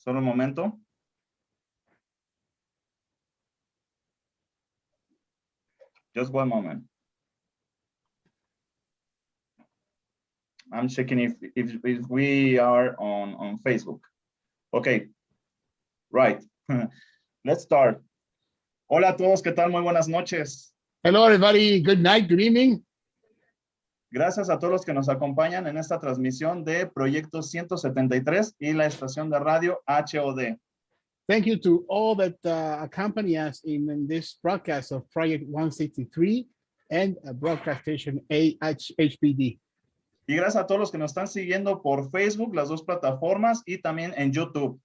Solo un momento. Just one moment. I'm checking if we are on Facebook. Okay, right. Let's start. Hola a todos, ¿qué tal? Muy buenas noches. Hello, everybody. Good night, good evening. Gracias a todos los que nos acompañan en esta transmisión de Proyecto 173 y la estación de radio HOD. Thank you to all that accompany us in this broadcast of Project 163 and broadcast station HBD. Y gracias a todos los que nos están siguiendo por Facebook, las dos plataformas, y también en YouTube.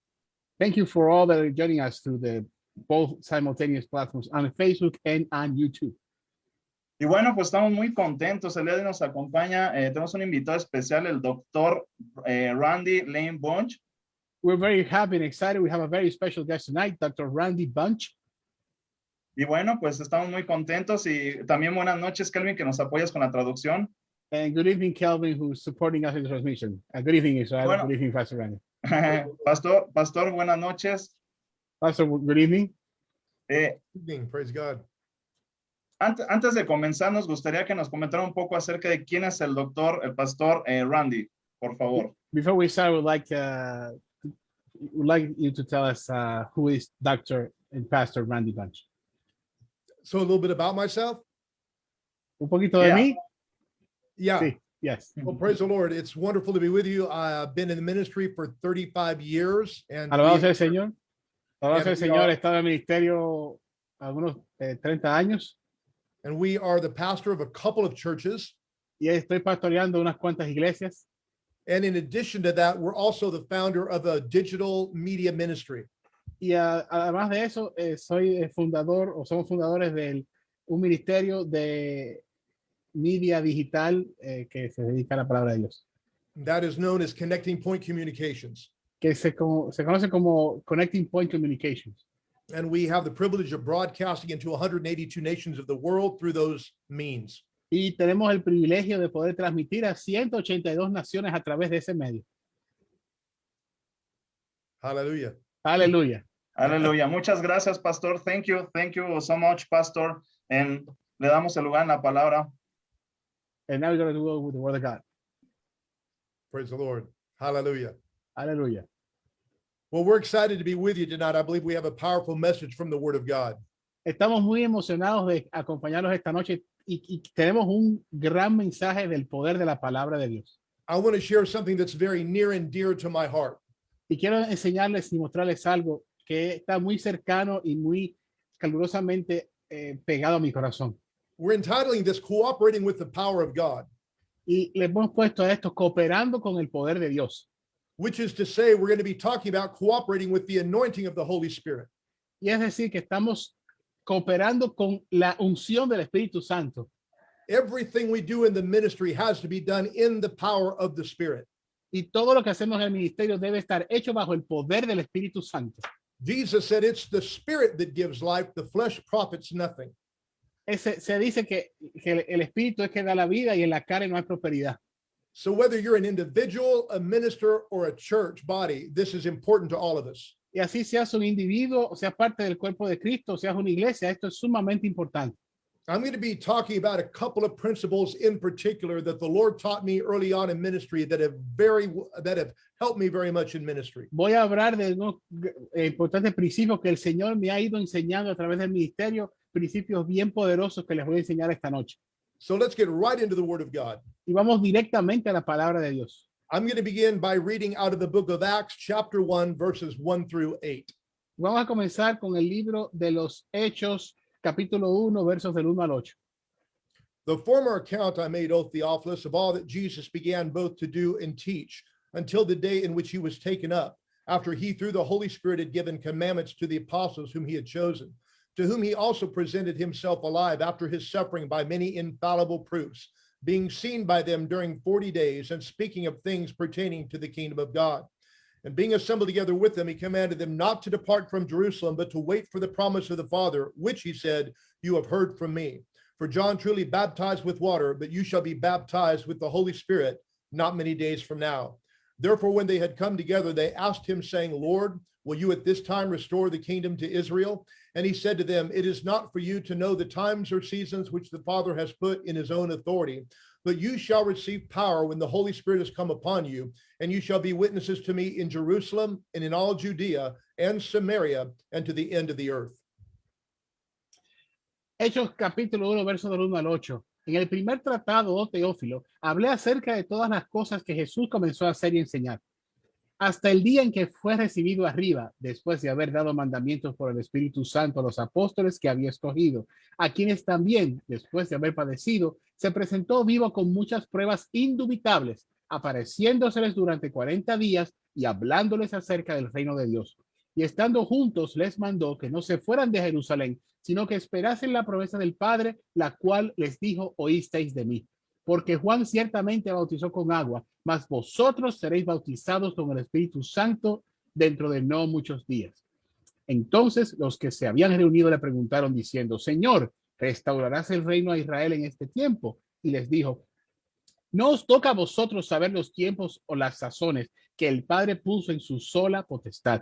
Thank you for all that are joining us through the both simultaneous platforms on Facebook and on YouTube. Y bueno, pues estamos muy contentos. El día de hoy nos acompaña, tenemos un invitado especial, el doctor Randy Lane Bunch. We're very happy and excited. We have a very special guest tonight, Dr. Randy Bunch. Y bueno, pues estamos muy contentos y también buenas noches, Kelvin, que nos apoyas con la traducción. And good evening, Kelvin, who's supporting us in the transmission. Good evening, Israel. Bueno. Good evening, Pastor Randy. Pastor, buenas noches. Pastor, good evening. Good evening, praise God. Antes de comenzar, nos gustaría que nos comentara un poco acerca de quién es el pastor Randy, por favor. Before we start, would like you to tell us who is Dr. and Pastor Randy Bunch. So a little bit about myself. Un poquito de mí. Yeah. Sí, yes. Well, praise the Lord. It's wonderful to be with you. I've been in the ministry for 35 years. And Alabado sea el Señor. Alabado sea el we Señor. are- He estado en el ministerio algunos 30 años and we are the pastor of a couple of churches. y estoy pastoreando unas cuantas iglesias. And in addition to that, we're also the founder of a digital media ministry. Y además de eso, soy fundador o somos fundadores de un ministerio de media digital que se dedica a la palabra de Dios, That is known as Connecting Point Communications. que se conoce como Connecting Point Communications. And we have the privilege of broadcasting into 182 nations of the world through those means. Y tenemos el privilegio de poder transmitir a 182 naciones a través de ese medio. Hallelujah. Aleluya. Aleluya. Muchas gracias, Pastor. Thank you so much, Pastor. And le damos el lugar en la palabra. And now we're going to go with the word of God. Praise the Lord. Hallelujah. Aleluya. Well, we're excited to be with you tonight. I believe we have a powerful message from the Word of God. Estamos muy emocionados de acompañarlos esta noche y tenemos un gran mensaje del poder de la palabra de Dios. I want to share something that's very near and dear to my heart. Y quiero enseñarles y mostrarles algo que está muy cercano y muy calurosamente pegado a mi corazón. We're entitling this Cooperating with the Power of God, Y le hemos puesto a esto cooperando con el poder de Dios. which is to say we're going to be talking about cooperating with the anointing of the Holy Spirit. Y es decir, que estamos cooperando con la unción del Espíritu Santo. Everything we do in the ministry has to be done in the power of the Spirit. Y todo lo que hacemos en el ministerio debe estar hecho bajo el poder del Espíritu Santo. Jesus said it's the Spirit that gives life, the flesh profits nothing. Se dice que el Espíritu es que da la vida y en la carne no hay prosperidad. So whether you're an individual, a minister, or a church body, this is important to all of us. Y así seas un individuo, o seas parte del cuerpo de Cristo, o seas una iglesia, esto es sumamente importante. I'm going to be talking about a couple of principles in particular that the Lord taught me early on in ministry that have helped me very much in ministry. Voy a hablar de unos importantes principios que el Señor me ha ido enseñando a través del ministerio, principios bien poderosos que les voy a enseñar esta noche. So let's get right into the Word of God. Y vamos directamente a la palabra de Dios. I'm going to begin by reading out of the book of Acts, chapter 1, verses 1 through 8. Vamos a comenzar con el libro de los Hechos, capítulo 1, versos del 1 al 8. The former account I made, O Theophilus, of all that Jesus began both to do and teach until the day in which he was taken up, after he through the Holy Spirit had given commandments to the apostles whom he had chosen, to whom he also presented himself alive after his suffering by many infallible proofs, being seen by them during 40 days and speaking of things pertaining to the kingdom of God. And being assembled together with them, he commanded them not to depart from Jerusalem, but to wait for the promise of the Father, which he said, you have heard from me. For John truly baptized with water, but you shall be baptized with the Holy Spirit not many days from now. Therefore, when they had come together, they asked him, saying, Lord, will you at this time restore the kingdom to Israel? And he said to them, it is not for you to know the times or seasons which the Father has put in his own authority, but you shall receive power when the Holy Spirit has come upon you, and you shall be witnesses to me in Jerusalem and in all Judea and Samaria and to the end of the earth. Hechos capítulo 1, verso del 1 al 8. En el primer tratado, oh Teófilo, hablé acerca de todas las cosas que Jesús comenzó a hacer y enseñar, hasta el día en que fue recibido arriba, después de haber dado mandamientos por el Espíritu Santo a los apóstoles que había escogido, a quienes también, después de haber padecido, se presentó vivo con muchas pruebas indubitables, apareciéndoseles durante 40 días y hablándoles acerca del reino de Dios. Y estando juntos, les mandó que no se fueran de Jerusalén, sino que esperasen la promesa del Padre, la cual les dijo, oísteis de mí. Porque Juan ciertamente bautizó con agua, mas vosotros seréis bautizados con el Espíritu Santo dentro de no muchos días. Entonces los que se habían reunido le preguntaron diciendo, Señor, ¿restaurarás el reino a Israel en este tiempo? Y les dijo, no os toca a vosotros saber los tiempos o las sazones que el Padre puso en su sola potestad,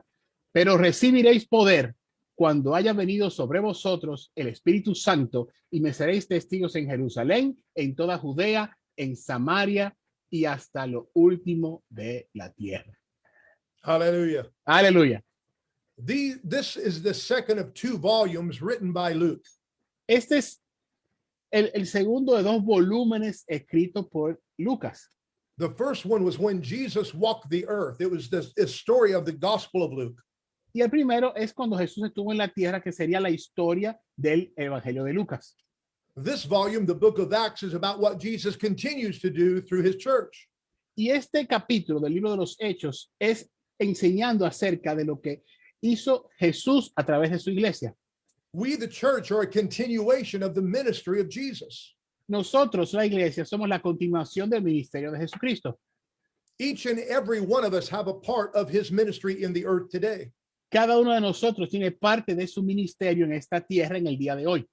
pero recibiréis poder cuando haya venido sobre vosotros el Espíritu Santo, y me seréis testigos en Jerusalén, en toda Judea, en Samaria y hasta lo último de la tierra. Hallelujah. Aleluya. This is the second of 2 volumes written by Luke. Este es el segundo de 2 volúmenes escritos por Lucas. The first one was when Jesus walked the earth. It was the story of the Gospel of Luke. Y el primero es cuando Jesús estuvo en la tierra, que sería la historia del Evangelio de Lucas. This volume, the book of Acts, is about what Jesus continues to do through his church. Y este capítulo del libro de los Hechos es enseñando acerca de lo que hizo Jesús a través de su iglesia. We, the church, are a continuation of the ministry of Jesus. Nosotros, la iglesia, somos la continuación del ministerio de Jesucristo. Each and every one of us have a part of his ministry in the earth today. Cada uno de nosotros tiene parte de su ministerio en esta tierra en el día de hoy.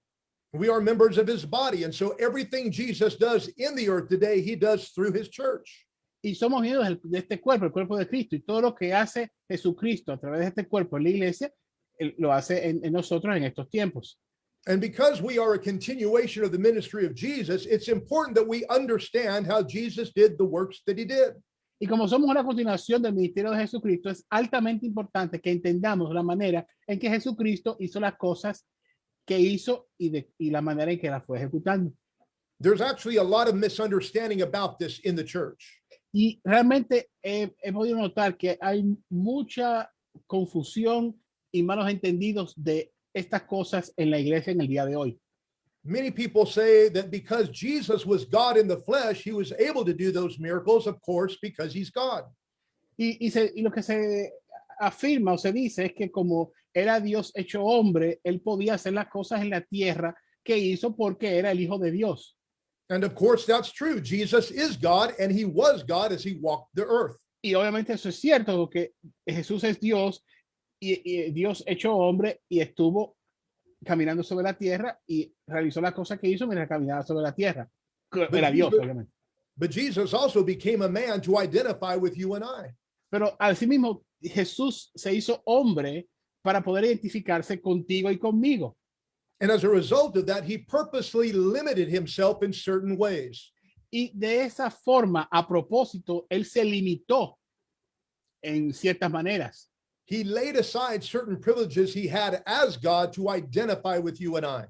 We are members of his body, and so everything Jesus does in the earth today, he does through his church. Y somos miembros de este cuerpo, el cuerpo de Cristo, y todo lo que hace Jesucristo a través de este cuerpo en la iglesia, él lo hace en nosotros en estos tiempos. And because we are a continuation of the ministry of Jesus, it's important that we understand how Jesus did the works that he did. Y como somos una continuación del ministerio de Jesucristo, es altamente importante que entendamos la manera en que Jesucristo hizo las cosas que hizo y la manera en que las fue ejecutando. There's actually a lot of misunderstanding about this in the church. Y realmente he podido notar que hay mucha confusión y malos entendidos de estas cosas en la iglesia en el día de hoy. Many people say that because Jesus was God in the flesh, he was able to do those miracles, of course, because he's God. Y lo que se afirma o se dice es que como era Dios hecho hombre, él podía hacer las cosas en la tierra que hizo porque era el Hijo de Dios. And of course, that's true. Jesus is God, and he was God as he walked the earth. Y obviamente eso es cierto, porque Jesús es Dios y Dios hecho hombre y estuvo caminando sobre la tierra y realizó las cosas que hizo mientras caminaba sobre la tierra. Era Dios, obviamente. But Jesus also became a man to identify with you and I. Pero asimismo, Jesús se hizo hombre para poder identificarse contigo y conmigo. And as a result of that, he purposely limited himself in certain ways. Y de esa forma, a propósito, él se limitó en ciertas maneras. He laid aside certain privileges he had as God to identify with you and I.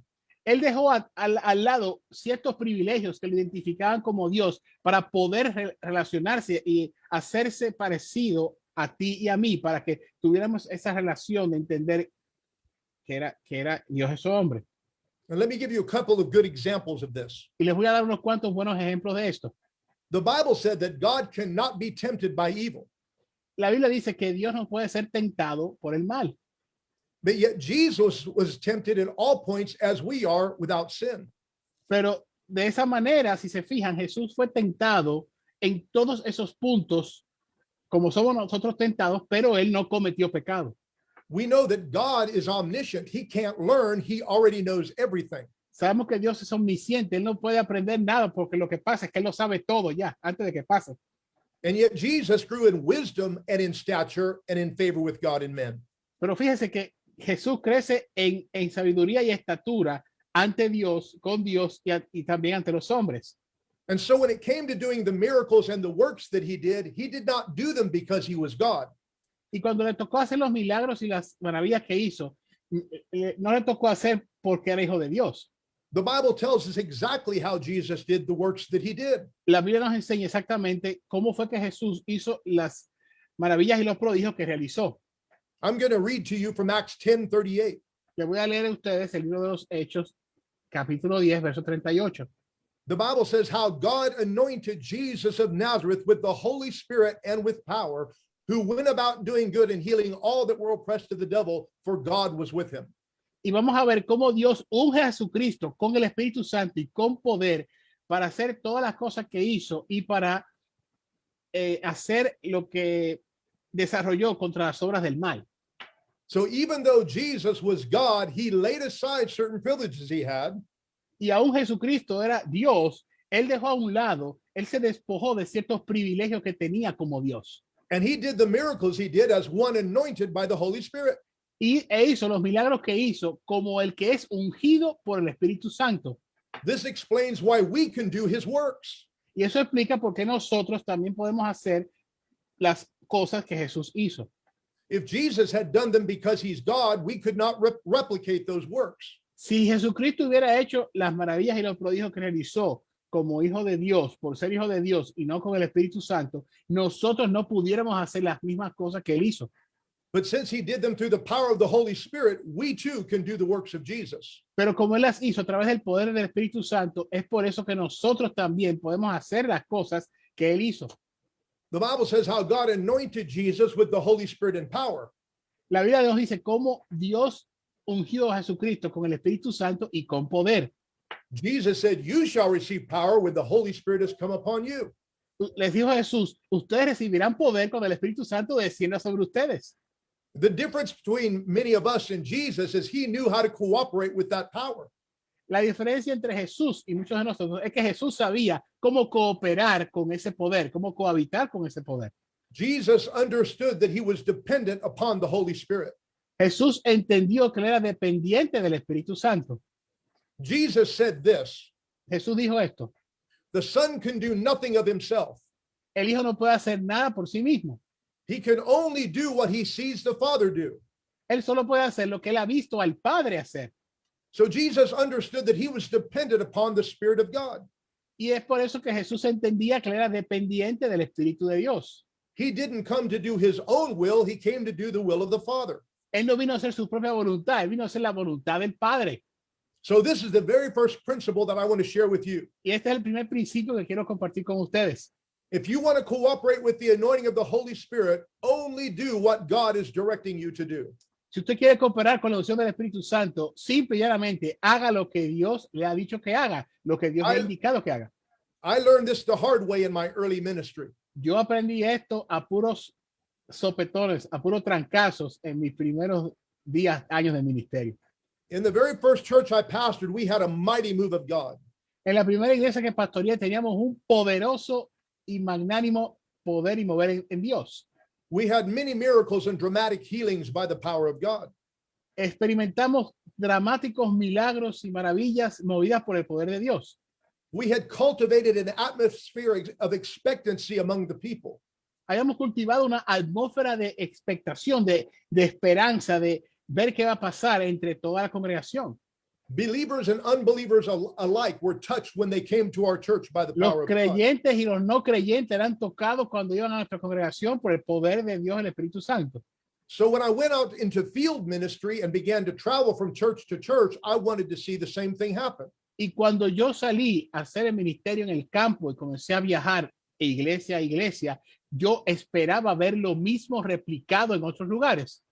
Él dejó al lado ciertos privilegios que lo identificaban como Dios para poder relacionarse y hacerse parecido a ti y a mí, para que tuviéramos esa relación de entender que era Dios es hombre. And let me give you a couple of good examples of this. Y les voy a dar unos cuantos buenos ejemplos de esto. The Bible said that God cannot be tempted by evil. La Biblia dice que Dios no puede ser tentado por el mal. But yet Jesus was tempted in all points as we are without sin. Pero de esa manera, si se fijan, Jesús fue tentado en todos esos puntos, como somos nosotros tentados, pero él no cometió pecado. We know that God is omniscient. He can't learn. He already knows everything. Sabemos que Dios es omnisciente. Él no puede aprender nada porque lo que pasa es que él lo sabe todo ya antes de que pase. And yet Jesus grew in wisdom and in stature and in favor with God and men. Pero fíjese que Jesús crece en sabiduría y estatura ante Dios, con Dios y también ante los hombres. And so when it came to doing the miracles and the works that he did not do them because he was God. Y cuando le tocó hacer los milagros y las maravillas que hizo, no le tocó hacer porque era hijo de Dios. The Bible tells us exactly how Jesus did the works that he did. La Biblia nos enseña exactamente cómo fue que Jesús hizo las maravillas y los prodigios que realizó. I'm going to read to you from Acts 10:38. Le voy a leer a ustedes el libro de los Hechos, capítulo 10, verso 38. The Bible says how God anointed Jesus of Nazareth with the Holy Spirit and with power, who went about doing good and healing all that were oppressed of the devil, for God was with him. Y vamos a ver cómo Dios unge a Jesucristo con el Espíritu Santo y con poder para hacer todas las cosas que hizo y para hacer lo que desarrolló contra las obras del mal. So even though Jesus was God, he laid aside certain privileges he had. Y aún Jesucristo era Dios, él dejó a un lado, él se despojó de ciertos privilegios que tenía como Dios. And he did the miracles he did as one anointed by the Holy Spirit. Y hizo los milagros que hizo como el que es ungido por el Espíritu Santo. This explains why we can do his works. Y eso explica por qué nosotros también podemos hacer las cosas que Jesús hizo. If Jesus had done them because he's God, we could not replicate those works. Si Jesucristo hubiera hecho las maravillas y los prodigios que realizó como hijo de Dios, por ser hijo de Dios y no con el Espíritu Santo, nosotros no pudiéramos hacer las mismas cosas que él hizo. But since he did them through the power of the Holy Spirit, we too can do the works of Jesus. Pero como él las hizo a través del poder del Espíritu Santo, es por eso que nosotros también podemos hacer las cosas que él hizo. The Bible says how God anointed Jesus with the Holy Spirit and power. La Biblia nos dice cómo Dios ungió a Jesucristo con el Espíritu Santo y con poder. Jesus said, "You shall receive power when the Holy Spirit has come upon you." Les dijo Jesús, ustedes recibirán poder cuando el Espíritu Santo descienda sobre ustedes. The difference between many of us and Jesus is he knew how to cooperate with that power. La diferencia entre Jesús y muchos de nosotros es que Jesús sabía cómo cooperar con ese poder, cómo cohabitar con ese poder. Jesus understood that he was dependent upon the Holy Spirit. Jesús entendió que él era dependiente del Espíritu Santo. Jesus said this, Jesús dijo esto: "The Son can do nothing of himself. el Hijo no puede hacer nada por sí mismo. He can only do what he sees the Father do." Él solo puede hacer lo que él ha visto al Padre hacer. So Jesus understood that he was dependent upon the Spirit of God. Y es por eso que Jesús entendía que él era dependiente del Espíritu de Dios. He didn't come to do his own will, he came to do the will of the Father. Él no vino a hacer su propia voluntad, él vino a hacer la voluntad del Padre. So this is the very first principle that I want to share with you. Y este es el primer principio que quiero compartir con ustedes. If you want to cooperate with the anointing of the Holy Spirit, only do what God is directing you to do. Si usted quiere cooperar con la unción del Espíritu Santo, simple y llanamente haga lo que Dios le ha dicho que haga, lo que Dios le ha indicado que haga. I learned this the hard way in my early ministry. Yo aprendí esto a puros sopetones, a puros trancazos en mis primeros años de ministerio. In the very first church I pastored, we had a mighty move of God. En la primera iglesia que pastoreé teníamos un poderoso y magnánimo poder y mover en Dios. We had many miracles and dramatic healings by the power of God. Experimentamos dramáticos milagros y maravillas movidas por el poder de Dios. We had cultivated an atmosphere of expectancy among the people. Hayamos cultivado una atmósfera de expectación, de esperanza, de ver qué va a pasar entre toda la congregación. Believers and unbelievers alike were touched when they came to our church by the power Los of God. creyentes y los no creyentes eran tocados cuando iban a nuestra congregación por el poder de Dios, el Espíritu Santo. So when I went out into field ministry and began to travel from church to church, I wanted to see the same thing happen. Y cuando yo salí a hacer el ministerio en el campo y comencé a viajar de iglesia a iglesia, yo esperaba ver lo mismo replicado en otros lugares.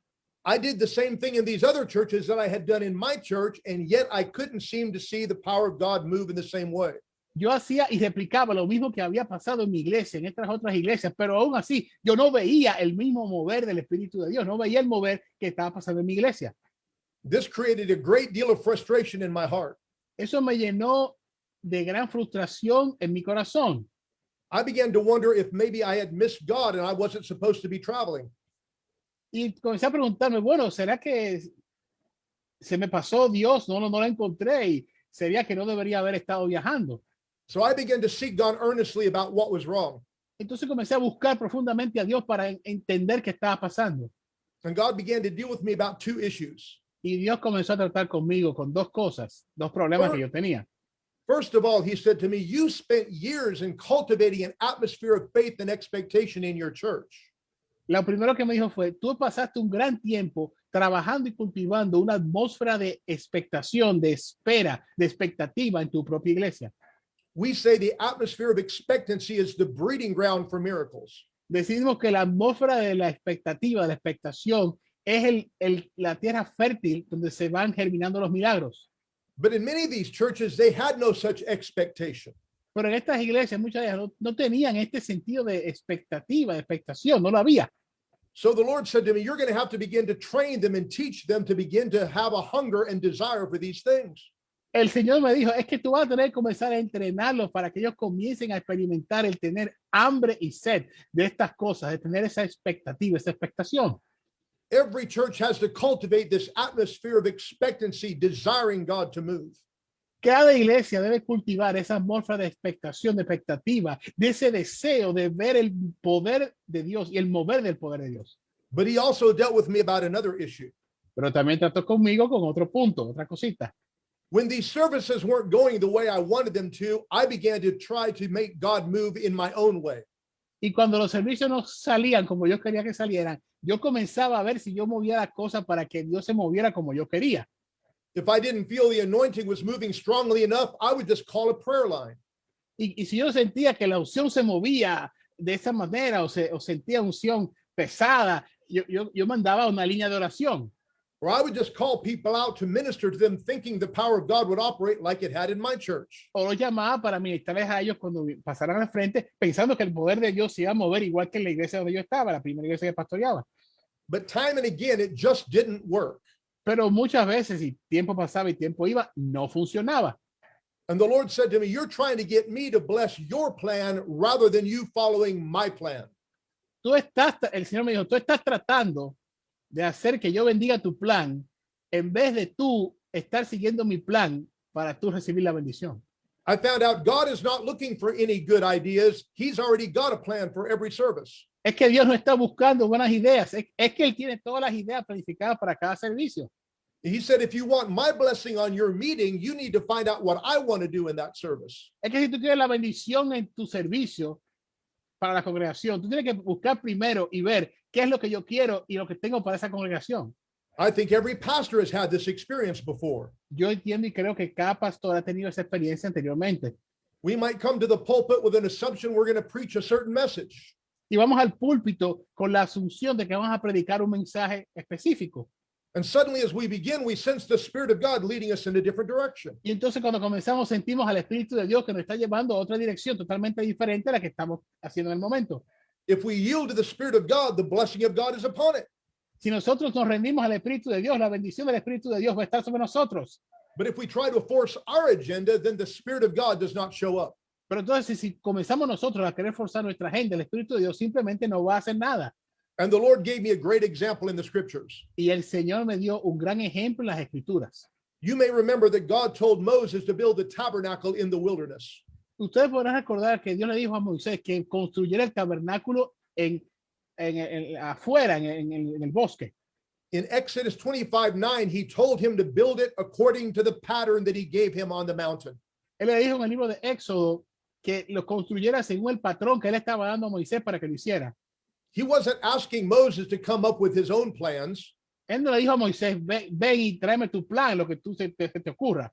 I did the same thing in these other churches that I had done in my church, and yet I couldn't seem to see the power of God move in the same way. Yo hacía y replicaba lo mismo que había pasado en mi iglesia, en estas otras iglesias, pero aún así yo no veía el mismo mover del Espíritu de Dios, no veía el mover que estaba pasando en mi iglesia. This created a great deal of frustration in my heart. Eso me llenó de gran frustración en mi corazón. I began to wonder if maybe I had missed God and I wasn't supposed to be traveling. Y comencé a preguntarme, bueno, ¿será que se me pasó Dios? No la encontré y sería que no debería haber estado viajando. So I began to seek God earnestly about what was wrong. Entonces comencé a buscar profundamente a Dios para entender qué estaba pasando. And God began to deal with me about two issues. Y Dios comenzó a tratar conmigo con dos cosas, dos problemas que yo tenía. First of all, he said to me, you spent years in cultivating an atmosphere of faith and expectation in your church. Lo primero que me dijo fue, tú pasaste un gran tiempo trabajando y cultivando una atmósfera de expectación, de espera, de expectativa en tu propia iglesia. We say the atmosphere of expectancy is the breeding ground for miracles. Decimos que la atmósfera de la expectativa, de la expectación, es la tierra fértil donde se van germinando los milagros. But in many of these churches, they had no such expectation. Pero en estas iglesias, muchas de ellas no tenían este sentido de expectativa, de expectación, no lo había. So the Lord said to me, you're going to have to begin to train them and teach them to begin to have a hunger and desire for these things. El Señor me dijo, es que tú vas a tener que comenzar a entrenarlos para que ellos comiencen a experimentar el tener hambre y sed de estas cosas, de tener esa expectativa, esa expectación. Every church has to cultivate this atmosphere of expectancy, desiring God to move. Cada iglesia debe cultivar esa atmósfera de expectación, de expectativa, de ese deseo de ver el poder de Dios y el mover del poder de Dios. But he also dealt with me about another issue. Pero también trató conmigo con otro punto, otra cosita. When these services weren't going the way I wanted them to, I began to try to make God move in my own way. Y cuando los servicios no salían como yo quería que salieran, yo comenzaba a ver si yo movía la cosa para que Dios se moviera como yo quería. If I didn't feel the anointing was moving strongly enough, I would just call a prayer line. Y si yo sentía que la unción se movía de esa manera o sentía unción pesada, yo mandaba una línea de oración. Or I would just call people out to minister to them, thinking the power of God would operate like it had in my church. O los llamaba para ministrarles a ellos cuando pasaran al frente, pensando que el poder de Dios se iba a mover igual que en la iglesia donde yo estaba, la primera iglesia que pastoreaba. But time and again, it just didn't work. Pero muchas veces, y tiempo pasaba y tiempo iba, no funcionaba. And the Lord said to me, you're trying to get me to bless your plan rather than you following my plan. El Señor me dijo, tú estás tratando de hacer que yo bendiga tu plan en vez de tú estar siguiendo mi plan para tú recibir la bendición. I found out God is not looking for any good ideas. He's already got a plan for every service. Es que Dios no está buscando buenas ideas. Es que Él tiene todas las ideas planificadas para cada servicio. He said, if you want my blessing on your meeting, you need to find out what I want to do in that service. Es que si tú quieres la bendición en tu servicio para la congregación, tú tienes que buscar primero y ver qué es lo que yo quiero y lo que tengo para esa congregación. I think every pastor has had this experience before. Yo entiendo y creo que cada pastor ha tenido esa experiencia anteriormente. We might come to the pulpit with an assumption we're going to preach a certain message. Y vamos al púlpito con la asunción de que vamos a predicar un mensaje específico. And suddenly, as we begin, we sense the Spirit of God leading us in a different direction. Y entonces cuando comenzamos sentimos al Espíritu de Dios que nos está llevando a otra dirección totalmente diferente a la que estamos haciendo en el momento. If we yield to the Spirit of God, the blessing of God is upon it. Si nosotros nos rendimos al Espíritu de Dios, la bendición del Espíritu de Dios va a estar sobre nosotros. But if we try to force our agenda, then the Spirit of God does not show up. Pero entonces si comenzamos nosotros a querer forzar nuestra agenda, el Espíritu de Dios simplemente no va a hacer nada. And the Lord gave me a great example in the scriptures. Y el Señor me dio un gran ejemplo en las Escrituras. You may remember that God told Moses to build the tabernacle in the wilderness. Ustedes podrán recordar que Dios le dijo a Moisés que construyera el tabernáculo afuera, en el bosque. In Exodus 25:9, he told him to build it according to the pattern that he gave him on the mountain. Él le dijo en el libro de Éxodo que lo construyera según el patrón que él estaba dando a Moisés para que lo hiciera. He wasn't asking Moses to come up with his own plans. Él no le dijo a Moisés, ven y tráeme tu plan, lo que tú se te ocurra.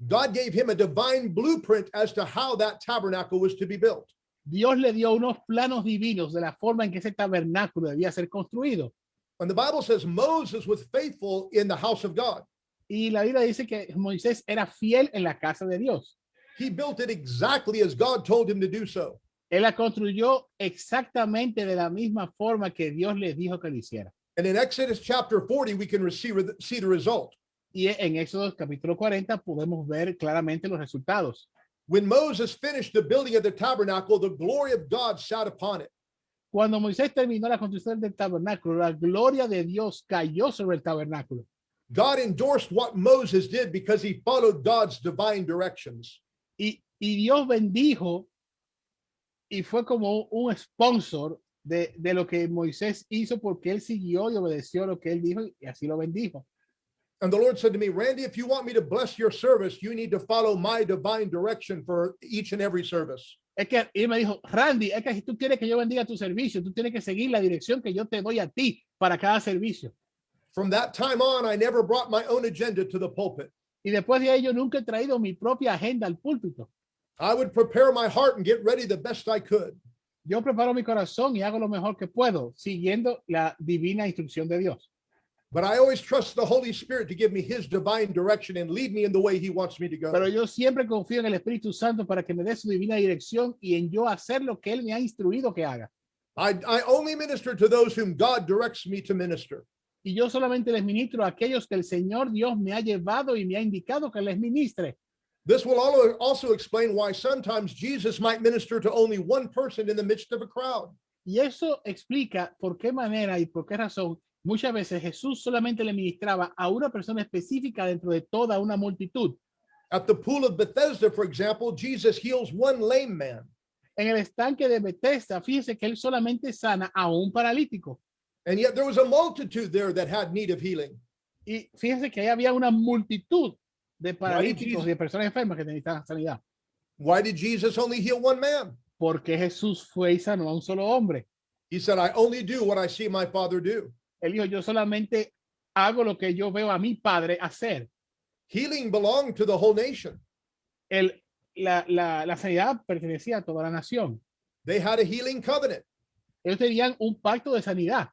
God gave him a divine blueprint as to how that tabernacle was to be built. Dios le dio unos planos divinos de la forma en que ese tabernáculo debía ser construido. And the Bible says Moses was faithful in the house of God. Y la Biblia dice que Moisés era fiel en la casa de Dios. He built it exactly as God told him to do so. Él la construyó exactamente de la misma forma que Dios le dijo que lo hiciera. And in Exodus chapter 40, we can see the result. Y en Éxodo capítulo 40 podemos ver claramente los resultados. When Moses finished the building of the tabernacle, the glory of God sat upon it. Cuando Moisés terminó la construcción del tabernáculo, la gloria de Dios cayó sobre el tabernáculo. God endorsed what Moses did because he followed God's divine directions. Y Dios bendijo y fue como un sponsor de lo que Moisés hizo porque él siguió y obedeció lo que él dijo y así lo bendijo. And the Lord said to me, Randy, if you want me to bless your service, you need to follow my divine direction for each and every service. Es que él me dijo, Randy, es que si tú quieres que yo bendiga tu servicio, tú tienes que seguir la dirección que yo te doy a ti para cada servicio. From that time on, I never brought my own agenda to the pulpit. Y después de ello, nunca he traído mi propia agenda al púlpito. I would prepare my heart and get ready the best I could. Yo preparo mi corazón y hago lo mejor que puedo, siguiendo la divina instrucción de Dios. But I always trust the Holy Spirit to give me his divine direction and lead me in the way he wants me to go. Pero yo siempre confío en el Espíritu Santo para que me dé su divina dirección y en yo hacer lo que él me ha instruido que haga. I only minister to those whom God directs me to minister. Y yo solamente les ministro a aquellos que el Señor Dios me ha llevado y me ha indicado que les ministre. This will also explain why sometimes Jesus might minister to only one person in the midst of a crowd. Y eso explica por qué manera y por qué razón muchas veces Jesús solamente le ministraba a una persona específica dentro de toda una multitud. At the pool of Bethesda, for example, Jesus heals one lame man. En el estanque de Bethesda, fíjese que él solamente sana a un paralítico. And yet there was a multitude there that had need of healing. Y fíjese que ahí había una multitud de paralíticos Jesus- y de personas enfermas que necesitaban sanidad. Why did Jesus only heal one man? Porque Jesús fue y sanó a un solo hombre. He said, I only do what I see my Father do. Él dijo, yo solamente hago lo que yo veo a mi padre hacer. Healing belonged to the whole nation. La sanidad pertenecía a toda la nación. They had a healing covenant. Ellos tenían un pacto de sanidad.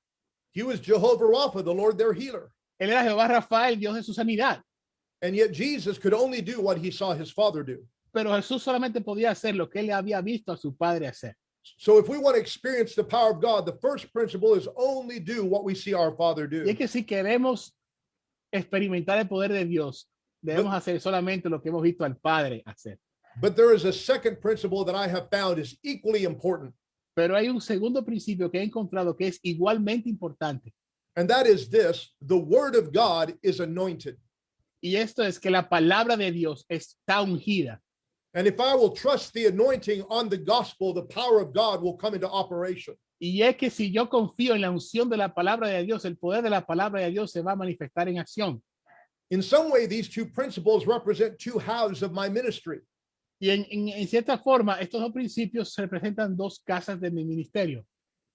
He was Jehovah Rapha, the Lord their healer. Él era Jehová Rafael, Dios de su sanidad. And yet Jesus could only do what he saw his Father do. Pero Jesús solamente podía hacer lo que él había visto a su padre hacer. So if we want to experience the power of God, the first principle is only do what we see our Father do. Y es que si queremos experimentar el poder de Dios, debemos hacer solamente lo que hemos visto al Padre hacer. But there is a second principle that I have found is equally important. Pero hay un segundo principio que he encontrado que es igualmente importante. And that is this: the word of God is anointed. Y esto es que la palabra de Dios está ungida. And if I will trust the anointing on the gospel, the power of God will come into operation. Y es que si yo confío en la unción de la palabra de Dios, el poder de la palabra de Dios se va a manifestar en acción. In some way, these two principles represent two halves of my ministry. Y en cierta forma, estos dos principios representan dos casas de mi ministerio.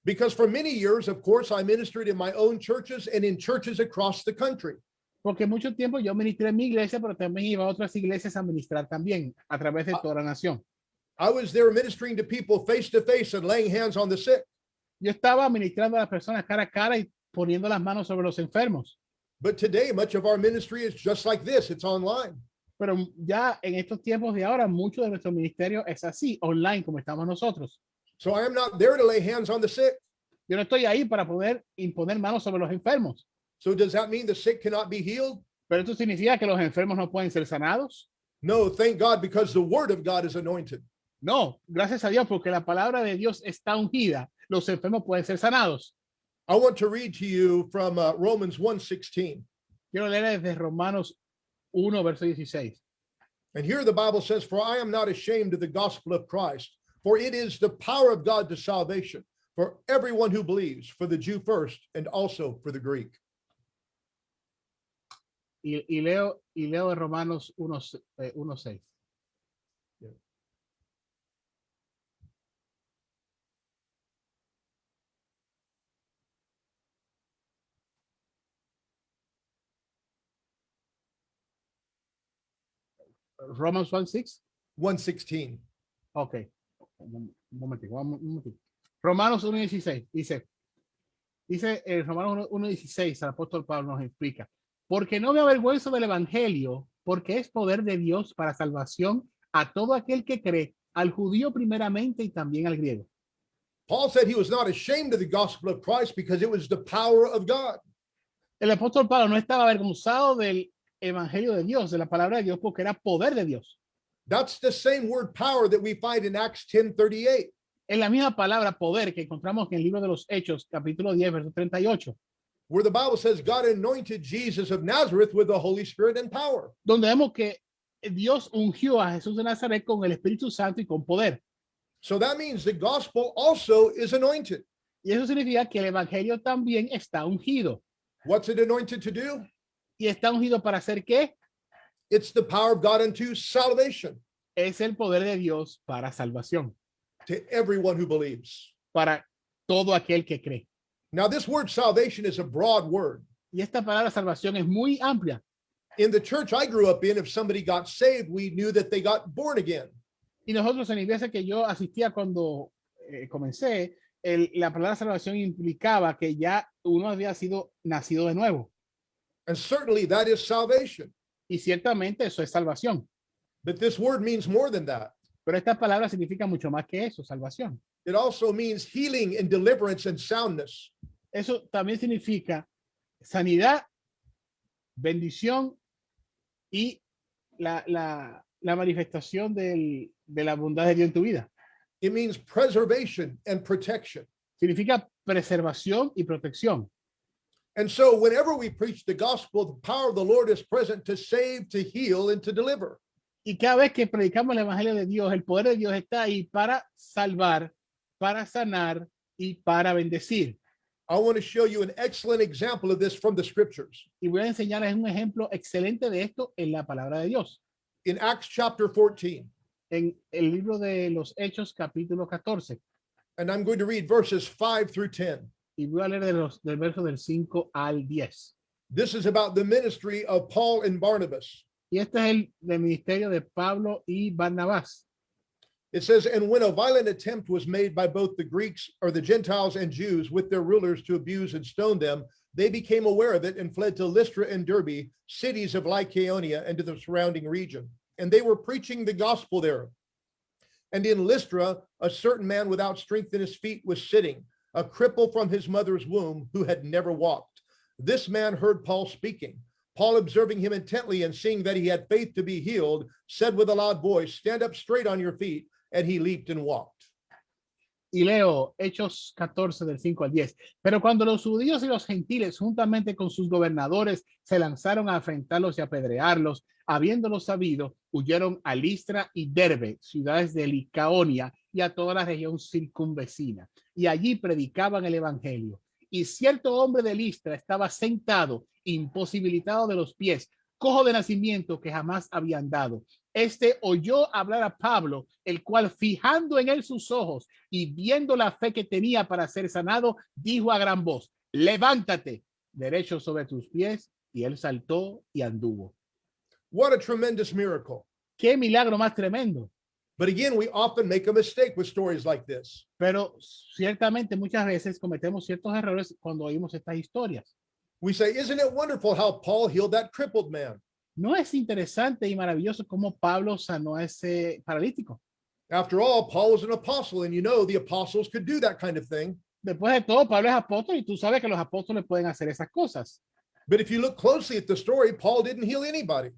Because for many years, of course, I ministered in my own churches and in churches across the country. Porque mucho tiempo yo ministré en mi iglesia, pero también iba a otras iglesias a ministrar también a través de toda la nación. I was there ministering to people face to face and laying hands on the sick. Yo estaba ministrando a las personas cara a cara y poniendo las manos sobre los enfermos. But today, much of our ministry is just like this. It's online. Pero ya en estos tiempos de ahora, mucho de nuestro ministerio es así, online, como estamos nosotros. So I am not there to lay hands on the sick. Yo no estoy ahí para poder imponer manos sobre los enfermos. So does that mean the sick cannot be healed? Pero esto significa que los enfermos no pueden ser sanados. No, thank God, because the word of God is anointed. No, gracias a Dios, porque la palabra de Dios está ungida. Los enfermos pueden ser sanados. I want to read to you from Romans 1:16. Quiero leer desde Romanos 1, verso 16. And here the Bible says, "For I am not ashamed of the gospel of Christ, for it is the power of God to salvation for everyone who believes, for the Jew first and also for the Greek." Y leo de Romanos 1:6. Romans 1:6. 1:16. Ok. Un momentico. Romanos 1:16 dice Romanos 1:16, el apóstol Pablo nos explica, porque no me avergüenzo del evangelio, porque es poder de Dios para salvación a todo aquel que cree, al judío primeramente y también al griego. Paul said he was not ashamed of the gospel of Christ because it was the power of God. El apóstol Pablo no estaba avergonzado del evangelio de Dios, de la palabra de Dios, porque era poder de Dios. That's the same word power that we find in Acts 10:38. Es la misma palabra poder que encontramos en el libro de los Hechos, capítulo 10, verso 38, where the Bible says God anointed Jesus of Nazareth with the Holy Spirit and power. donde vemos que Dios ungió a Jesús de Nazaret con el Espíritu Santo y con poder. So that means the gospel also is anointed. Y eso significa que el evangelio también está ungido. What's it anointed to do? ¿Y está ungido para hacer qué? It's the power of God unto salvation Es el poder de Dios para salvación, to everyone who believes. para todo aquel que cree. Now, this word salvation is a broad word. Y esta palabra salvación es muy amplia. In the church I grew up in, if somebody got saved, we knew that they got born again. Y nosotros en la iglesia que yo asistía cuando comencé, la palabra salvación implicaba que ya uno había sido nacido de nuevo. And certainly that is salvation. Y ciertamente eso es salvación. But this word means more than that. Pero esta palabra significa mucho más que eso, salvación. It also means healing and deliverance and soundness. Eso también significa sanidad, bendición y la manifestación de la bondad de Dios en tu vida. It means preservation and protection. Significa preservación y protección. And so whenever we preach the gospel, the power of the Lord is present to save, to heal, and to deliver. Y cada vez que predicamos el evangelio de Dios, el poder de Dios está ahí para salvar, para sanar y para bendecir. I want to show you an excellent example of this from the scriptures. Y voy a enseñarles un ejemplo excelente de esto en la palabra de Dios. In Acts chapter 14, En el libro de los Hechos, capítulo 14. and I'm going to read verses 5 through 10. Y voy a leer del verso del 5 al 10. This is about the ministry of Paul and Barnabas. Y este es el del ministerio de Pablo y Barnabás. It says, and when a violent attempt was made by both the Greeks or the Gentiles and Jews with their rulers to abuse and stone them, they became aware of it and fled to Lystra and Derbe, cities of Lycaonia, and to the surrounding region. And they were preaching the gospel there. And in Lystra, a certain man without strength in his feet was sitting, a cripple from his mother's womb, who had never walked. This man heard Paul speaking. Paul, observing him intently and seeing that he had faith to be healed, said with a loud voice, stand up straight on your feet. And he leaped and walked. Y leo Hechos 14 del 5 al 10. Pero cuando los judíos y los gentiles, juntamente con sus gobernadores, se lanzaron a enfrentarlos y apedrearlos, habiéndolo sabido, huyeron a Listra y Derbe, ciudades de Licaonia, y a toda la región circunvecina. Y allí predicaban el evangelio. Y cierto hombre de Listra estaba sentado, imposibilitado de los pies, cojo de nacimiento, que jamás había andado. Este oyó hablar a Pablo, el cual, fijando en él sus ojos y viendo la fe que tenía para ser sanado, dijo a gran voz, levántate derecho sobre tus pies, y él saltó y anduvo. What a tremendous miracle. Qué milagro más tremendo. But again, we often make a mistake with stories like this. Pero ciertamente muchas veces cometemos ciertos errores cuando oímos estas historias. We say, isn't it wonderful how Paul healed that crippled man? ¿No es interesante y maravilloso cómo Pablo sanó a ese paralítico? After all, Paul was an apostle, and you know the apostles could do that kind of thing. Después de todo, Pablo es apóstol y tú sabes que los apóstoles pueden hacer esas cosas. But if you look closely at the story, Paul didn't heal anybody.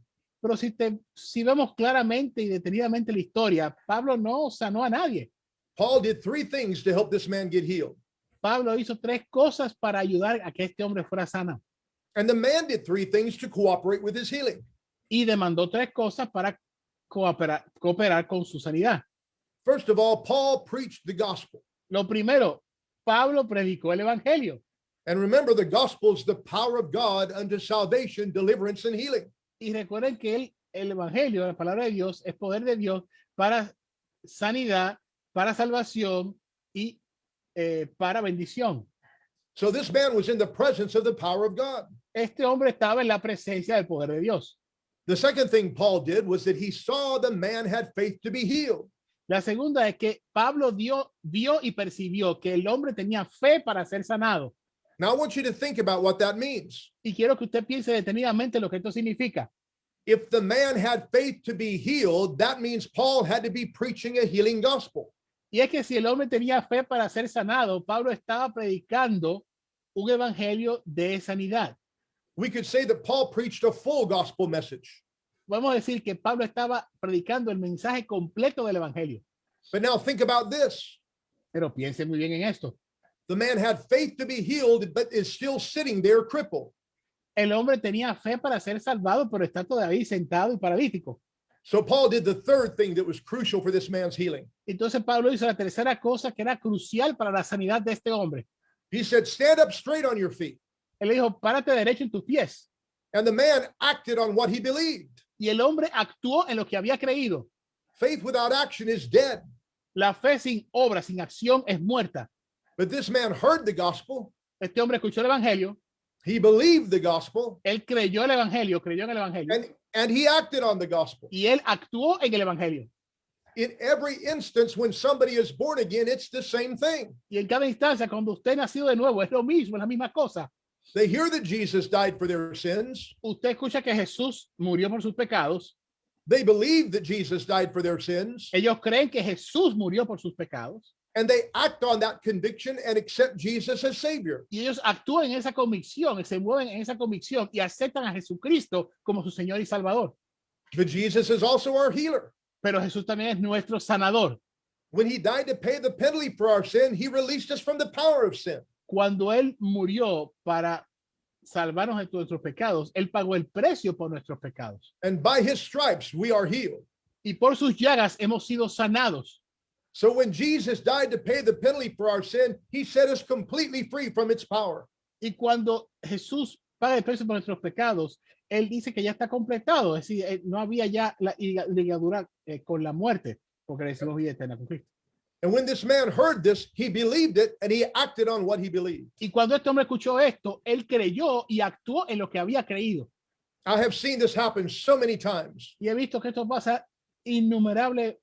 Pero si vemos claramente y detenidamente la historia, Pablo no sanó a nadie. Paul did 3 things to help this man get healed. Pablo hizo 3 cosas para ayudar a que este hombre fuera sano. And the man did 3 things to cooperate with his healing. Y demandó 3 cosas para cooperar con su sanidad. First of all, Paul preached the gospel. Lo primero, Pablo predicó el evangelio. And remember, the gospel is the power of God unto salvation, deliverance, and healing. Y recuerden que el evangelio, la palabra de Dios, es poder de Dios para sanidad, para salvación y para bendición. So this man was in the presence of the power of God. Este hombre estaba en la presencia del poder de Dios. The second thing Paul did was that he saw the man had faith to be healed. La segunda es que Pablo vio y percibió que el hombre tenía fe para ser sanado. Now I want you to think about what that means. Y quiero que usted piense detenidamente lo que esto significa. If the man had faith to be healed, that means Paul had to be preaching a healing gospel. Y es que si el hombre tenía fe para ser sanado, Pablo estaba predicando un evangelio de sanidad. We could say that Paul preached a full gospel message. podemos decir que Pablo estaba predicando el mensaje completo del evangelio. But now think about this. Pero piensen muy bien en esto. The man had faith to be healed, but is still sitting there crippled. El hombre tenía fe para ser salvado, pero está todavía sentado y paralítico. So Paul did the third thing that was crucial for this man's healing. Entonces Pablo hizo la tercera cosa que era crucial para la sanidad de este hombre. He said, stand up straight on your feet. Él le dijo, párate derecho en tus pies. And the man acted on what he believed. Y el hombre actuó en lo que había creído. Faith without action is dead. La fe sin obra, sin acción, es muerta. But this man heard the gospel. Este hombre escuchó el evangelio. He believed the gospel. Él creyó el evangelio, creyó en el evangelio. And he acted on the gospel. Y él actuó en el evangelio. In every instance, when somebody is born again, it's the same thing. Y en cada instancia, cuando usted nació de nuevo, es lo mismo, es la misma cosa. They hear that Jesus died for their sins. Usted escucha que Jesús murió por sus pecados. They believe that Jesus died for their sins. Ellos creen que Jesús murió por sus pecados. And they act on that conviction and accept Jesus as Savior. Y ellos actúan en esa convicción, se mueven en esa convicción y aceptan a Jesucristo como su Señor y Salvador. But Jesus is also our healer. Pero Jesús también es nuestro sanador. When he died to pay the penalty for our sin, he released us from the power of sin. Cuando Él murió para salvarnos de nuestros pecados, Él pagó el precio por nuestros pecados. And by his stripes, we are healed. Y por sus llagas hemos sido sanados. So when Jesus died to pay the penalty for our sin, he set us completely free from its power. Y cuando Jesús paga el precio por nuestros pecados, Él dice que ya está completado. Es decir, no había ya la ligadura con la muerte, porque recibimos vida eterna con Cristo. And when this man heard this, he believed it and he acted on what he believed. Y cuando este hombre escuchó esto, él creyó y actuó en lo que había creído. I have seen this happen so many times. Y he visto que esto pasa innumerables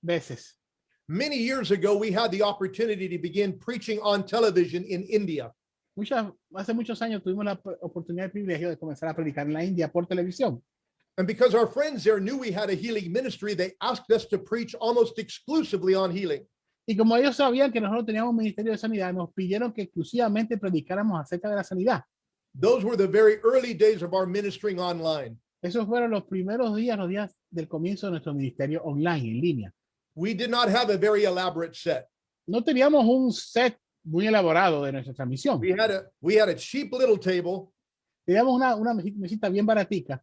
veces. Many years ago, we had the opportunity to begin preaching on television in India. Hace muchos años tuvimos la oportunidad y privilegio de comenzar a predicar en la India por televisión. And because our friends there knew we had a healing ministry, they asked us to preach almost exclusively on healing. Y como ellos sabían que nosotros teníamos un ministerio de sanidad, nos pidieron que exclusivamente predicáramos acerca de la sanidad. Those were the very early days of our ministering online. Esos fueron los primeros días, los días del comienzo de nuestro ministerio online, en línea. We did not have a very elaborate set. No teníamos un set muy elaborado de nuestra transmisión. We had a cheap little table, Teníamos una mesita bien baratica,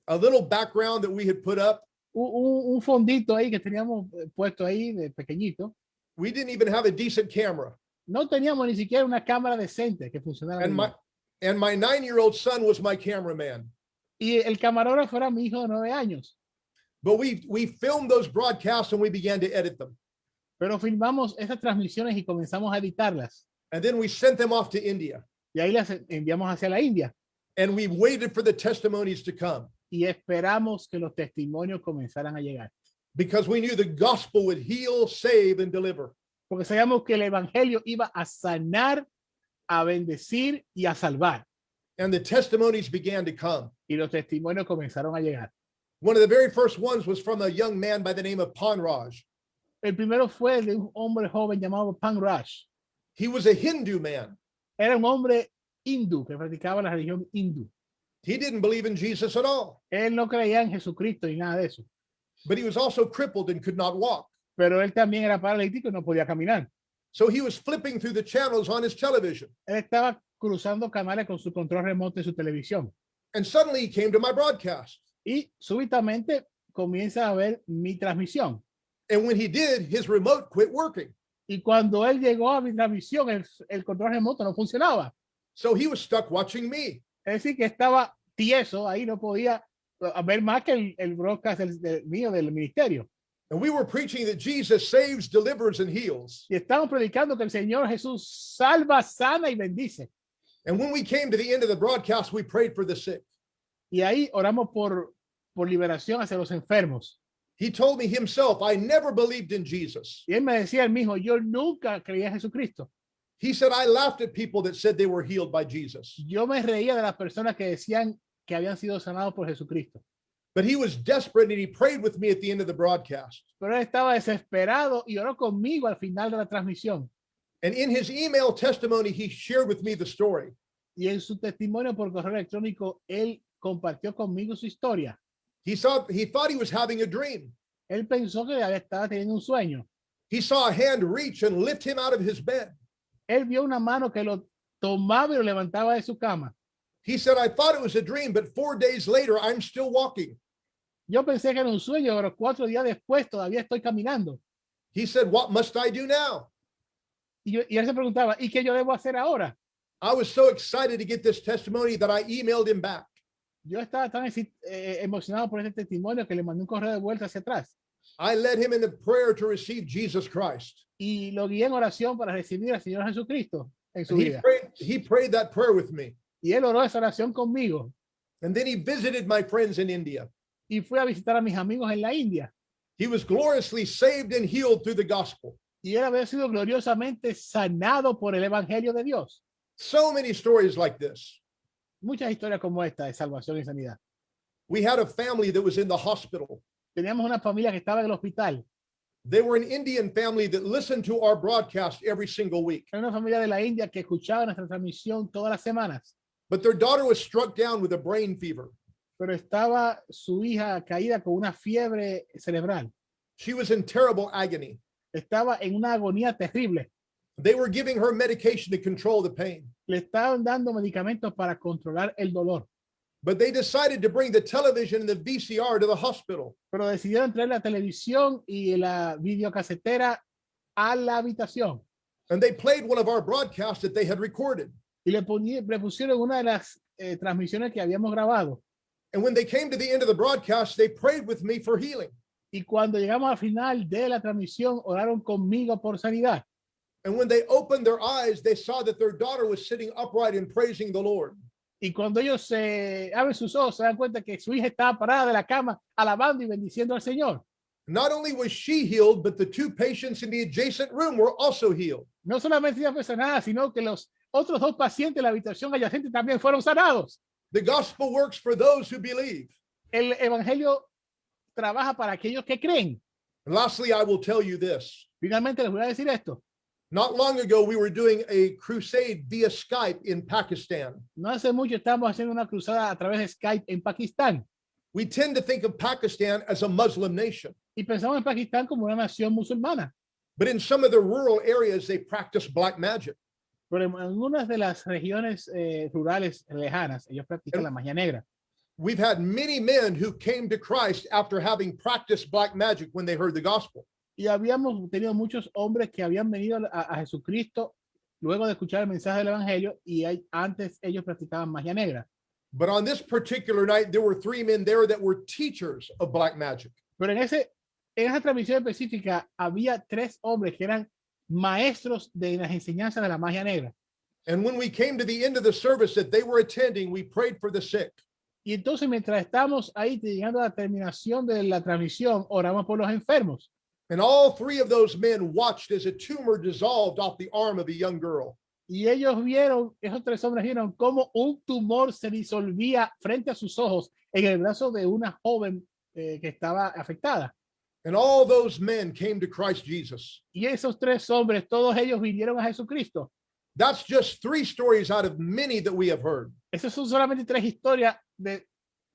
a little background that we had put up. un fondito ahí que teníamos puesto ahí de pequeñito. We didn't even have a decent camera. No teníamos ni siquiera una cámara decente que funcionara And bien. my 9-year-old son was my cameraman. Y el camarógrafo era mi hijo de 9 años. But we filmed those broadcasts and we began to edit them. Pero filmamos esas transmisiones y comenzamos a editarlas. And then we sent them off to India. Y ahí las enviamos hacia la India. And we waited for the testimonies to come Y esperamos que los testimonios comenzaran a llegar. because we knew the gospel would heal, save, and deliver. Porque sabíamos que el evangelio iba a sanar, a bendecir y a salvar. And the testimonies began to come. Y los testimonios comenzaron a llegar. One of the very first ones was from a young man by the name of Panraj. El primero fue de un hombre joven llamado Panraj. He was a Hindu man. Era un hombre hindú que practicaba la religión hindú. He didn't believe in Jesus at all, Él no creía en Jesucristo y nada de eso. but he was also crippled and could not walk. Pero él también era paralítico y no podía caminar. So he was flipping through the channels on his television. Él estaba cruzando canales con su control remoto de su televisión. And suddenly he came to my broadcast. Y súbitamente comienza a ver mi transmisión. And when he did, his remote quit working. Y cuando él llegó a mi transmisión, el control remoto no funcionaba. So he was stuck watching me. Es decir, que estaba tieso, ahí no podía ver más que el broadcast mío del ministerio. And we were preaching that Jesus saves, delivers, and heals. Y estamos predicando que el Señor Jesús salva, sana y bendice. And when we came to the end of the broadcast, we prayed for the sick. Y ahí oramos por liberación hacia los enfermos. He told me himself, I never believed in Jesus. Y él me decía el mismo, yo nunca creía en Jesucristo. He said, I laughed at people that said they were healed by Jesus. Yo me reía de las personas que decían que habían sido sanados por Jesucristo. But he was desperate and he prayed with me at the end of the broadcast. Pero él estaba desesperado y oró conmigo al final de la transmisión. And in his email testimony, he shared with me the story. Y en su testimonio por correo electrónico, él compartió conmigo su historia. He thought he was having a dream. Él pensó que estaba teniendo un sueño. He saw a hand reach and lift him out of his bed. Él vio una mano que lo tomaba y lo levantaba de su cama. He said, I thought it was a dream, but 4 days later, I'm still walking. Yo pensé que era un sueño, pero 4 días después todavía estoy caminando. He said, what must I do now? Y él se preguntaba, ¿y qué yo debo hacer ahora? I was so excited to get this testimony that I emailed him back. Yo estaba tan emocionado por este testimonio que le mandé un correo de vuelta hacia atrás. I led him in the prayer to receive Jesus Christ. Y lo guié en oración para recibir al Señor Jesucristo en su And vida. he prayed that prayer with me. Y él oró esa oración conmigo. And then he visited my friends in India. Y fui a visitar a mis amigos en la India. He was gloriously saved and healed through the gospel. Y él había sido gloriosamente sanado por el Evangelio de Dios. So many stories like this. Muchas historias como esta de salvación y sanidad. We had a family that was in the hospital. Teníamos una familia que estaba en el hospital. They were an Indian family that listened to our broadcast every single week. Era una familia de la India que escuchaba nuestra transmisión todas las semanas. But their daughter was struck down with a brain fever. Pero estaba su hija caída con una fiebre cerebral. She was in terrible agony. Estaba en una agonía terrible. They were giving her medication to control the pain. Le estaban dando medicamentos para controlar el dolor. But they decided to bring the television and the VCR to the hospital. Pero decidieron traer la televisión y la videocasetera a la habitación. And they played one of our broadcasts that they had recorded. Y le pusieron una de las transmisiones que habíamos grabado. And when they came to the end of the broadcast, they prayed with me for healing. Y cuando llegamos al final de la transmisión, oraron conmigo por sanidad. And when they opened their eyes, they saw that their daughter was sitting upright and praising the Lord. Y cuando ellos abren sus ojos, se dan cuenta que su hija estaba parada de la cama, alabando y bendiciendo al Señor. Not only was she healed, but the 2 patients in the adjacent room were also healed. No solamente ella fue sanada, sino que los otros 2 pacientes de la habitación adyacente también fueron sanados. The gospel works for those who believe. El evangelio trabaja para aquellos que creen. And lastly, I will tell you this. Finalmente les voy a decir esto. Not long ago, we were doing a crusade via Skype in Pakistan. No hace mucho estamos haciendo una cruzada a través de Skype en Pakistán. We tend to think of Pakistan as a Muslim nation, Y pensamos en Pakistán como una nación musulmana. but in some of the rural areas, they practice black magic. Pero en algunas de las regiones rurales lejanas, ellos practican la magia negra. We've had many men who came to Christ after having practiced black magic when they heard the gospel. Y habíamos tenido muchos hombres que habían venido a Jesucristo luego de escuchar el mensaje del evangelio y antes ellos practicaban magia negra. But on this particular night, there were 3 men there that were teachers of black magic. Pero en esa transmisión específica había 3 hombres que eran maestros de las enseñanzas de la magia negra. And when we came to the end of the service that they were attending, we prayed for the sick. Y entonces mientras estamos ahí llegando a la terminación de la transmisión, oramos por los enfermos. And all 3 of those men watched as a tumor dissolved off the arm of a young girl. Y ellos vieron, esos 3 hombres vieron cómo un tumor se disolvía frente a sus ojos en el brazo de una joven que estaba afectada. And all those men came to Christ Jesus. Y esos 3 hombres, todos ellos vinieron a Jesucristo. That's just 3 stories out of many that we have heard. Esas son solamente 3 historias de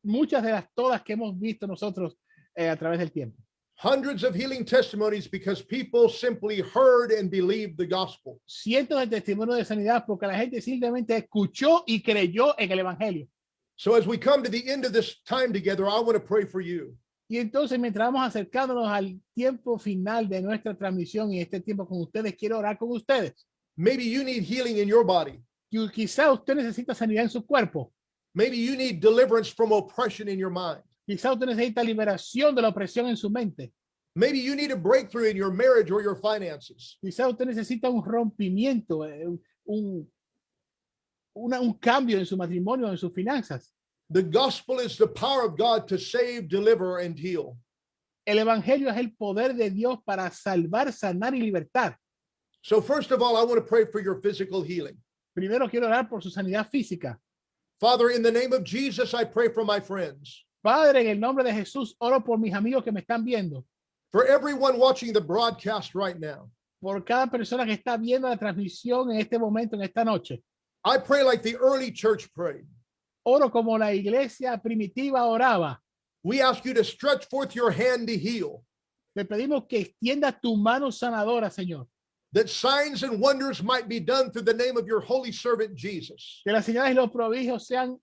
muchas de las todas que hemos visto nosotros a través del tiempo. Hundreds of healing testimonies because people simply heard and believed the gospel. Cientos de testimonios de sanidad porque la gente simplemente escuchó y creyó en el evangelio. So as we come to the end of this time together, I want to pray for you. Y entonces, mientras vamos acercándonos al tiempo final de nuestra transmisión y este tiempo con ustedes, quiero orar con ustedes. Maybe you need healing in your body. Y quizá usted necesita sanidad en su cuerpo. Maybe you need deliverance from oppression in your mind. Quizá usted necesita liberación de la opresión en su mente. Maybe you need a breakthrough in your marriage or your finances. Quizá usted necesita un rompimiento, un cambio en su matrimonio, en sus finanzas. The gospel is the power of God to save, deliver, and heal. El evangelio es el poder de Dios para salvar, sanar y libertar. So first of all, I want to pray for your physical healing. Primero quiero orar por su sanidad física. Father, in the name of Jesus, I pray for my friends. Padre, en el nombre de Jesús, oro por mis amigos que me están viendo. For everyone watching the broadcast right now. Por cada persona que está viendo la transmisión en este momento, en esta noche. I pray like the early church prayed. Oro como la iglesia primitiva oraba. We ask you to stretch forth your hand to heal, Te pedimos que extienda tu mano sanadora, Señor. that signs and wonders might be done through the name of your holy servant Jesus. Que las señales y los prodigios sean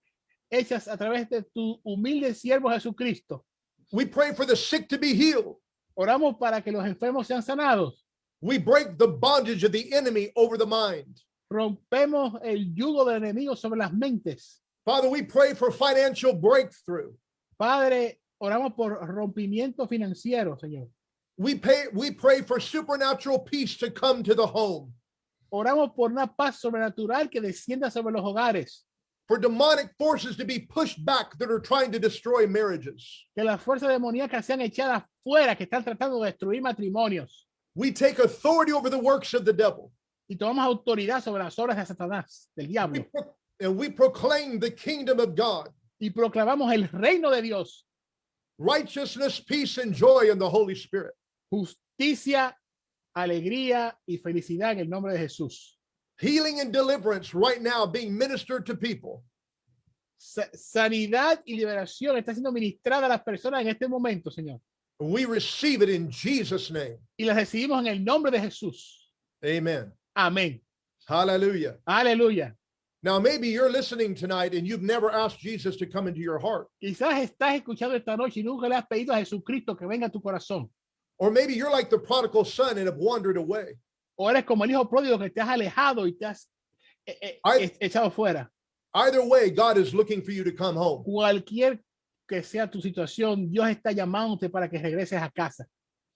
hechas a través de tu humilde siervo Jesucristo. We pray for the sick to be healed. Oramos para que los enfermos sean sanados. We break the bondage of the enemy over the mind. Rompemos el yugo del enemigo sobre las mentes. Father, we pray for financial breakthrough. Padre, oramos por rompimiento financiero, Señor. We pray for supernatural peace to come to the home, Oramos por una paz sobrenatural que descienda sobre los hogares. for demonic forces to be pushed back that are trying to destroy marriages. Que las fuerzas demoníacas sean echadas fuera, que están tratando de destruir matrimonios. We take authority over the works of the devil. Y tomamos autoridad sobre las obras de Satanás, del diablo. And we proclaim the kingdom of God, Y proclamamos el reino de Dios. righteousness, peace, and joy in the Holy Spirit. Justicia, alegría y felicidad en el nombre de Jesús. Healing and deliverance right now being ministered to people. Sanidad y liberación está siendo ministrada a las personas en este momento, Señor. We receive it in Jesus' name. Y las recibimos en el nombre de Jesús. Amen. Amén. Hallelujah. Aleluya. Now, maybe you're listening tonight and you've never asked Jesus to come into your heart. Quizás estás escuchando esta noche y nunca le has pedido a Jesucristo que venga a tu corazón. Or maybe you're like the prodigal son and have wandered away. O eres como el hijo pródigo que te has alejado y te has echado fuera. Either way, God is looking for you to come home. Cualquier que sea tu situación, Dios está llamándote para que regreses a casa.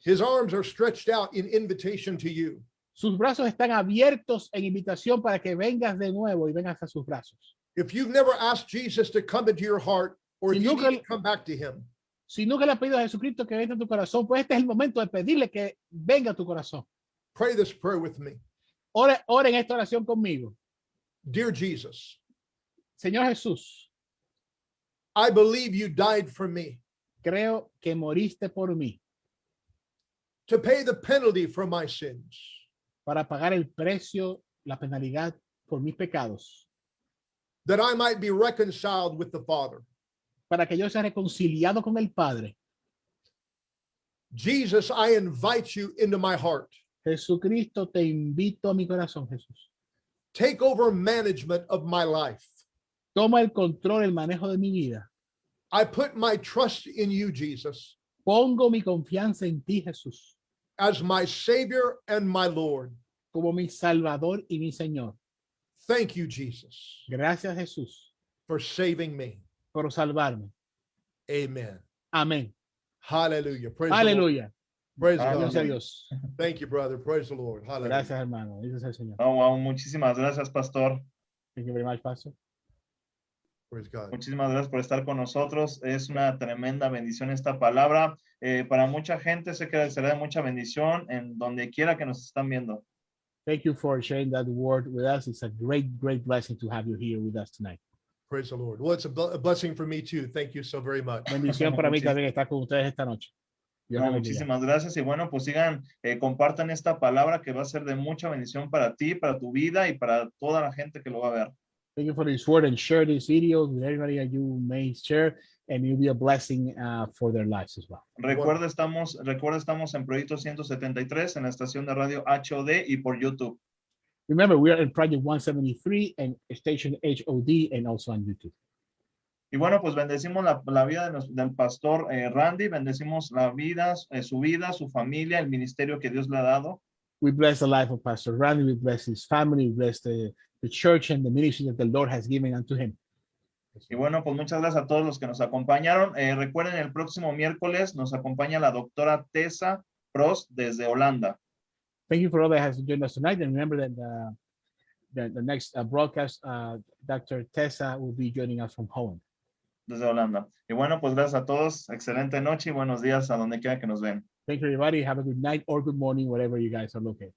His arms are stretched out in invitation to you. Sus brazos están abiertos en invitación para que vengas de nuevo y vengas a sus brazos. If you've never asked Jesus to come into your heart, or if Si you nunca- need to come back to him, Si nunca le has pedido a Jesucristo que venga a tu corazón, pues este es el momento de pedirle que venga a tu corazón. pray this prayer with me. Ora en esta oración conmigo. Dear Jesus, Señor Jesús, I believe you died for me creo que moriste por mí to pay the penalty for my sins. para pagar el precio, la penalidad por mis pecados, That I might be reconciled with the Father. para que yo sea reconciliado con el Padre. Jesus, I invite you into my heart. Jesucristo, te invito a mi corazón, Jesús. Take over management of my life. Toma el control, el manejo de mi vida. I put my trust in you, Jesus, Pongo mi confianza en ti, Jesús, as my Savior and my Lord. como mi Salvador y mi Señor. Thank you, Jesus, Gracias, Jesús, for saving me. por salvarme. Amen. Amén. Hallelujah. Praise the Lord. Aleluya. Praise Dios God. a Dios. Thank you, brother. Praise the Lord. Hallelujah. Gracias, hermano. Dios es el Señor. Oh, wow, muchísimas gracias, pastor. Thank you very much, Pastor. Praise God. Muchísimas gracias por estar con nosotros. Es una tremenda bendición esta palabra. Para mucha gente sé que será de mucha bendición en donde quiera que nos están viendo. Thank you for sharing that word with us. It's a great, great blessing to have you here with us tonight. Praise the Lord. Well, it's a blessing for me too. Thank you so very much. Bendición para mí también estar con ustedes esta noche. Dios No, me bendiga. muchísimas gracias y bueno, pues sigan, compartan esta palabra que va a ser de mucha bendición para ti, para tu vida y para toda la gente que lo va a ver. Thank you for this word and share this video with everybody that you may share and you'll be a blessing for their lives as well. Recuerda, estamos en Proyecto 173 en la estación de radio HOD y por YouTube. Remember, we are in Project 173 and Station HOD and also on YouTube. Y bueno, pues bendecimos la vida del pastor Randy, bendecimos la vida, su vida, su familia, el ministerio que Dios le ha dado. We bless the life of Pastor Randy. We bless his family. We bless the church and the ministry that the Lord has given unto him. Y bueno, pues muchas gracias a todos los que nos acompañaron. Recuerden, el próximo miércoles nos acompaña la doctora Tessa Prost desde Holanda. Thank you for all that has joined us tonight. And remember that the next broadcast, Dr. Tessa will be joining us from Holland. Desde Holanda. Y bueno, pues gracias a todos. Excelente noche y buenos días a donde quiera que nos ven. Thank you, everybody. Have a good night or good morning, wherever you guys are located.